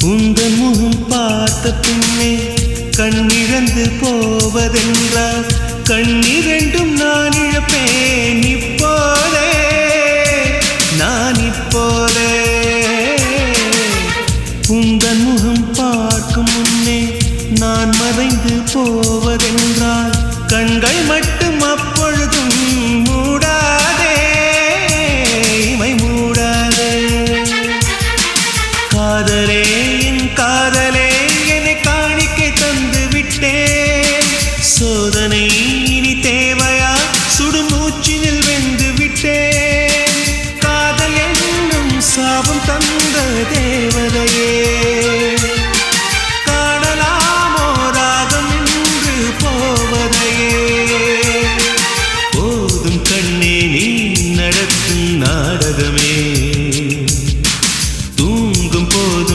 உந்தன் முகம் பார்த்த பின்னே கண்ணிழந்து போவதென்றால் கண்ணிரண்டும் நான் இழப்பேன் இப்போதே நான் இப்போதே உந்தன் முகம் பார்க்கும் முன்னே நான் மறைந்து போவதென்றால் கண்கள் மட்டும் அப்பொழுதும் மூடாதே இமை மூடாதே காதலே